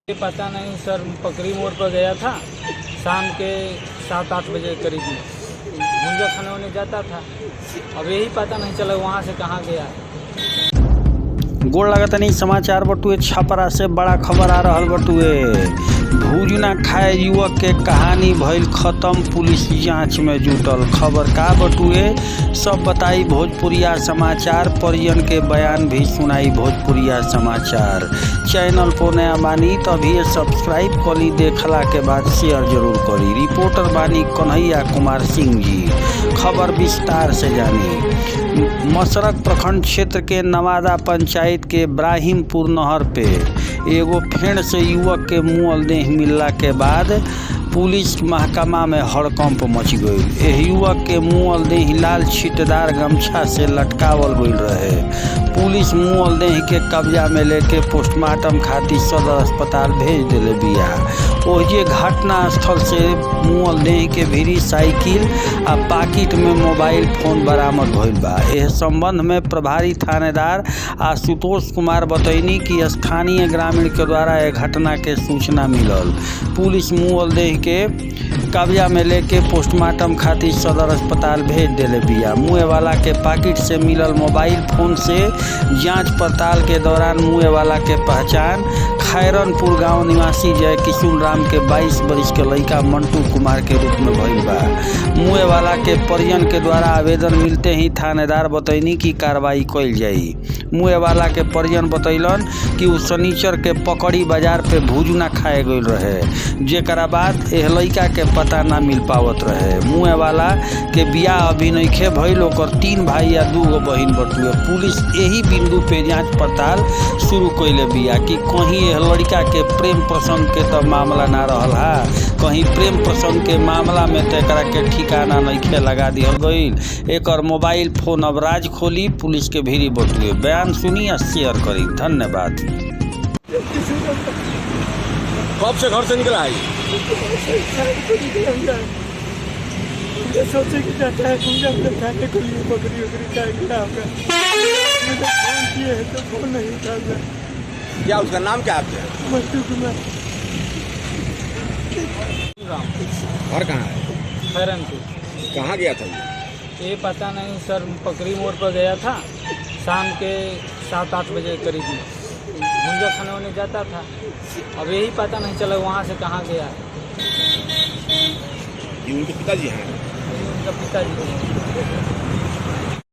ये पता नहीं सर, पकड़ी मोड़ पर गया था शाम के 7-8 बजे करीब में भुंजा खाने होने जाता था। अब यही पता नहीं चला वहाँ से कहाँ गया। गोड़ लगतनी समाचार बटुए छपरा से बड़ा खबर आ रहल बटुए। भूज ना खाए युवक के कहानी भइल खत्म, पुलिस जांच में जुटल। खबर का बटुए सब बताई भोजपुरिया समाचार, परिजन के बयान भी सुनाई भोजपुरिया समाचार। चैनल पर नया बानी तो अभी सब्सक्राइब करी, देखला के बाद शेयर जरूर करी। रिपोर्टर बानी कन्हैया कुमार सिंह जी। खबर विस्तार से जानी। मसरक प्रखंड क्षेत्र के नवादा पंचायत के इब्राहिमपुर नहर पे एगो फेड़ से युवक के मुअल देह मिलला के बाद पुलिस महकमा में हड़कंप मच गई। एह युवक के मुअल देह लाल छीटदार गमछा से लटकावल गई रहे। पुलिस मुअल देह के कब्जा में लेके पोस्टमार्टम खातिर सदर अस्पताल भेज दिले बिया। ओहिजे घटना स्थल से मुअल देह के भीरी साइकिल आ पाकिट में मोबाइल फोन बरामद भइल बा। एह संबंध में प्रभारी थानेदार आशुतोष कुमार बतैनी कि स्थानीय ग्रामीण के द्वारा यह घटना के सूचना मिलल। पुलिस मुअल देह के कब्जा में लेके पोस्टमार्टम खातिर सदर अस्पताल भेज दिले बिया। मुए वाला के पाकिट से मिलल मोबाइल फोन से जांच पड़ताल के दौरान मुए वाला के पहचान खैरनपुर गांव निवासी जय किशुन राम के 22 वर्ष के लड़का मंटू कुमार के रूप में भइल बा। मुए वाला के परिजन के द्वारा आवेदन मिलते ही थानेदार बतैनी की कार्रवाई कइल जाई। मुए वाला के परिजन बतैलन कि उ शनिचर के पकड़ी बाजार पे भूजना खाए गइल रहे, जेकरा बाद एह लड़का के पता ना मिल पावत रहे। मुए वाला के बियाह अभी नइखे भइल, ओकर 3 भाई या 2 गो बहिन बटुए। पुलिस यही बिंदु पे जांच पड़ताल शुरू कइले बिया कि कहीं एह लड़का के प्रेम प्रसंग के तो मामला ना रहल हा, कहीं प्रेम प्रसंग के मामला में तो एकरा के ठिकाना नइखे लगा दिहल गइल। एकर मोबाइल फोन अब राज खोली पुलिस के भीरी बटुए। बयान सुनी और शेयर करी। धन्यवाद। कब से घर से निकला है? सोचे कि जाता है खाने को लिए बकरी वकरी क्या होगा। फोन किए है तो फोन नहीं उठा रहा। क्या उसका नाम क्या आपके? मंटू कुमार। घर कहाँ है? खैरनपुर। कहाँ गया था ये पता नहीं सर, पकड़ी मोड़ पर गया था शाम के 7-8 बजे करीब में भुंजा खाने होने जाता था। अब यही पता नहीं चला वहाँ से कहाँ गया। ये उनके पिताजी हैं? उनका पिताजी